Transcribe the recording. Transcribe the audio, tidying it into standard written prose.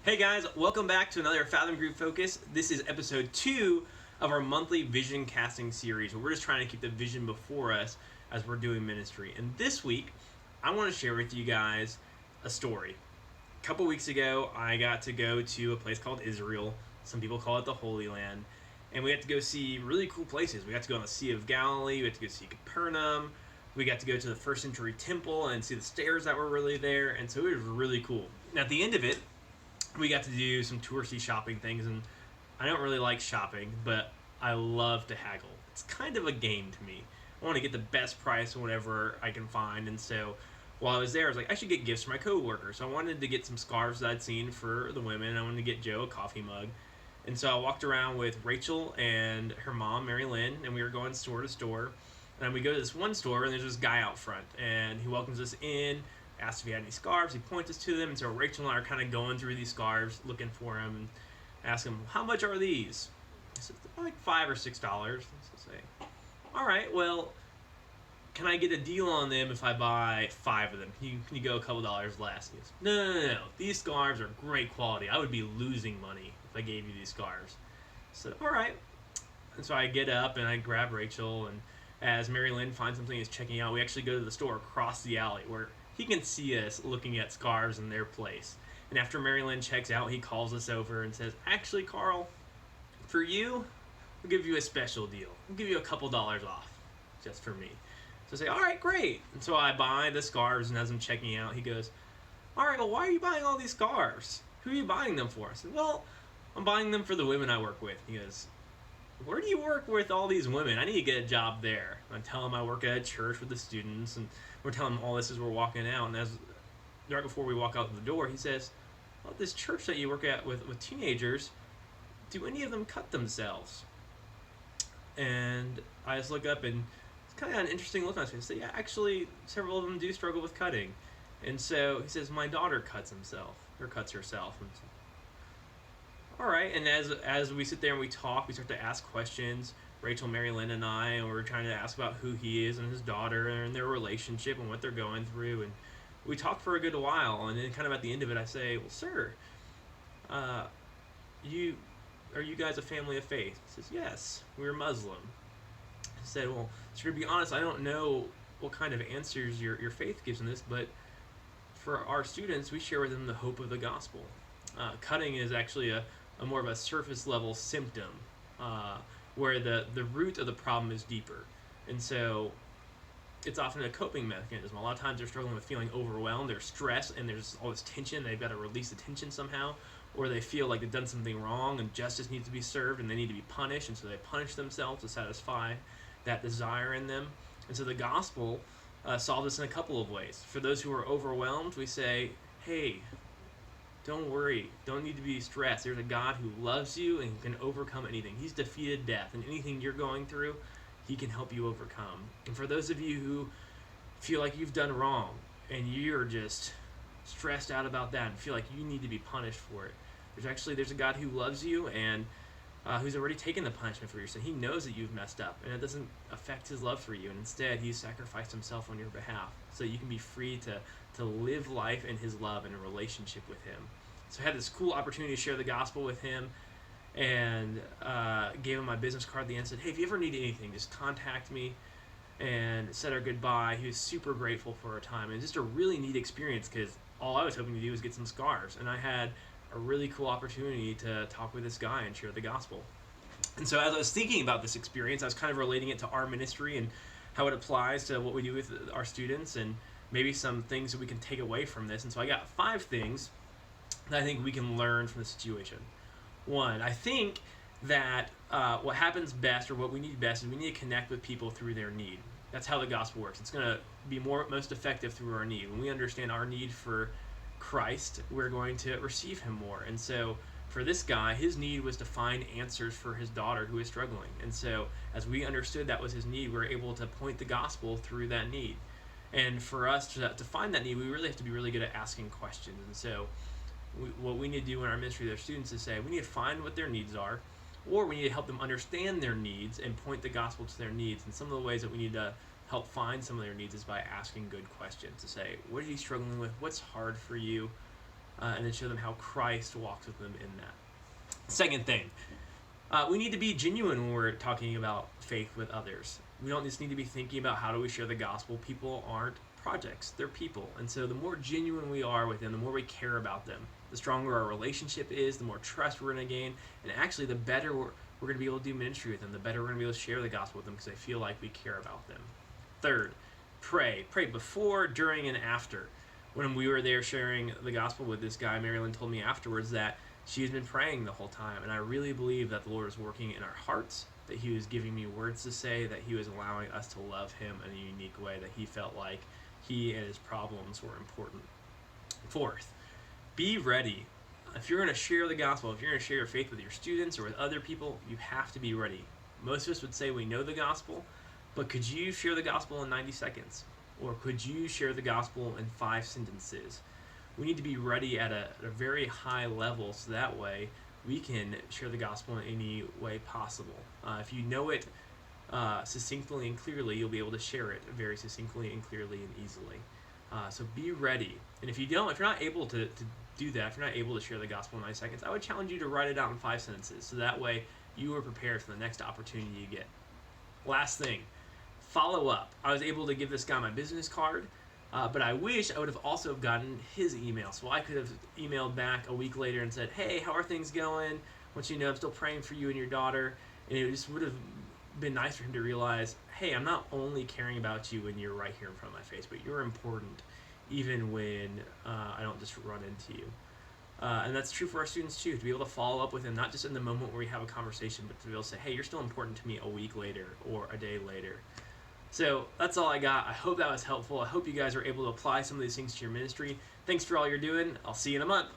Hey guys, welcome back to another Fathom Group Focus. This is episode 2 of our monthly vision casting series where we're just trying to keep the vision before us as we're doing ministry. And this week, I want to share with you guys a story. A couple weeks ago, I got to go to a place called Israel. Some people call it the Holy Land. And we got to go see really cool places. We got to go on the Sea of Galilee, we got to go see Capernaum, we got to go to the first century temple and see the stairs that were really there. And so it was really cool. And at the end of it, we got to do some touristy shopping things, and I don't really like shopping, but I love to haggle. It's kind of a game to me. I want to get the best price or whatever I can find, and so while I was there, I was like, I should get gifts for my coworkers. So I wanted to get some scarves that I'd seen for the women. I wanted to get Joe a coffee mug, and so I walked around with Rachel and her mom, Mary Lynn, and we were going store to store. And we go to this one store, and there's this guy out front, and he welcomes us in. Asks if he had any scarves, he points us to them, and so Rachel and I are kind of going through these scarves, looking for him, and ask him, how much are these? He said, like $5 or $6. So I say, all right, well, can I get a deal on them if I buy 5 of them? Can you go a couple dollars less? He goes, no, these scarves are great quality. I would be losing money if I gave you these scarves. So, all right. And so I get up, and I grab Rachel, and as Mary Lynn finds something he's checking out, we actually go to the store across the alley where he can see us looking at scarves in their place. And after Mary Lynn checks out, he calls us over and says, actually, Carl, for you, we'll give you a special deal. We'll give you a couple dollars off just for me. So I say, all right, great. And so I buy the scarves, and as I'm checking out, he goes, all right, well, why are you buying all these scarves? Who are you buying them for? I said, well, I'm buying them for the women I work with. He goes, where do you work with all these women? I need to get a job there. I tell him I work at a church with the students, and we're telling him all this as we're walking out. And as right before we walk out the door, he says, well, this church that you work at with teenagers, do any of them cut themselves? And I just look up, and it's kind of an interesting look on his face. I say, yeah, actually, several of them do struggle with cutting. And so he says, my daughter cuts herself. And so, all right, and as we sit there and we talk, we start to ask questions. Rachel, Mary Lynn, and I, and we're trying to ask about who he is and his daughter and their relationship and what they're going through. And we talk for a good while, and then kind of at the end of it, I say, well, sir, are you guys a family of faith? He says, yes, we're Muslim. I said, well, sir, to be honest, I don't know what kind of answers your faith gives in this, but for our students, we share with them the hope of the gospel. Cutting is actually a more of a surface level symptom, where the root of the problem is deeper. And so it's often a coping mechanism. A lot of times they're struggling with feeling overwhelmed, they're stressed, and there's all this tension, they've got to release the tension somehow, or they feel like they've done something wrong and justice needs to be served and they need to be punished, and so they punish themselves to satisfy that desire in them. And so the gospel solves this in a couple of ways. For those who are overwhelmed, we say, hey, don't worry. Don't need to be stressed. There's a God who loves you and can overcome anything. He's defeated death, and anything you're going through, he can help you overcome. And for those of you who feel like you've done wrong and you're just stressed out about that and feel like you need to be punished for it, there's a God who loves you and who's already taken the punishment for your sin. He knows that you've messed up, and it doesn't affect his love for you. And instead, he sacrificed himself on your behalf so you can be free to live life in his love and a relationship with him. So I had this cool opportunity to share the gospel with him, and gave him my business card at the end. Said, hey, if you ever need anything, just contact me, and said our goodbye. He was super grateful for our time. And just a really neat experience, because all I was hoping to do was get some scarves, and I had a really cool opportunity to talk with this guy and share the gospel. And so as I was thinking about this experience, I was kind of relating it to our ministry and how it applies to what we do with our students, and maybe some things that we can take away from this. And so I got 5 things that I think we can learn from the situation. 1, I think that what happens best, or what we need best, is we need to connect with people through their need. That's how the gospel works. It's going to be most effective through our need. When we understand our need for Christ, we're going to receive him more. And so for this guy, his need was to find answers for his daughter who is struggling. And so as we understood that was his need, we were able to point the gospel through that need. And for us to find that need, we really have to be really good at asking questions. And so what we need to do in our ministry with our students is say, we need to find what their needs are, or we need to help them understand their needs and point the gospel to their needs. And some of the ways that we need to help find some of their needs is by asking good questions to say, what are you struggling with? What's hard for you? and then show them how Christ walks with them in that. Second thing, we need to be genuine when we're talking about faith with others. We don't just need to be thinking about how do we share the gospel. People aren't projects, they're people. And so the more genuine we are with them, the more we care about them, the stronger our relationship is, the more trust we're going to gain, and actually the better we're going to be able to do ministry with them, the better we're going to be able to share the gospel with them because they feel like we care about them. Third, pray. Pray before, during, and after. When we were there sharing the gospel with this guy, Marilyn told me afterwards that she has been praying the whole time, and I really believe that the Lord is working in our hearts, that He was giving me words to say, that He was allowing us to love Him in a unique way, that He felt like He and His problems were important. Fourth, be ready. If you're going to share the gospel, if you're going to share your faith with your students or with other people, you have to be ready. Most of us would say we know the gospel, but could you share the gospel in 90 seconds? Or could you share the gospel in 5 sentences? We need to be ready at a very high level so that way we can share the gospel in any way possible. If you know it succinctly and clearly, you'll be able to share it very succinctly and clearly and easily. So be ready. And if you're not able to do that, if you're not able to share the gospel in 9 seconds, I would challenge you to write it out in 5 sentences. So that way you are prepared for the next opportunity you get. Last thing, follow up. I was able to give this guy my business card, but I wish I would have also gotten his email. So I could have emailed back a week later and said, hey, how are things going? I want you to know I'm still praying for you and your daughter. And it just would have been nice for him to realize, hey, I'm not only caring about you when you're right here in front of my face, but you're important even when I don't just run into you. And that's true for our students too, to be able to follow up with them, not just in the moment where we have a conversation, but to be able to say, hey, you're still important to me a week later or a day later. So that's all I got. I hope that was helpful. I hope you guys are able to apply some of these things to your ministry. Thanks for all you're doing. I'll see you in a month.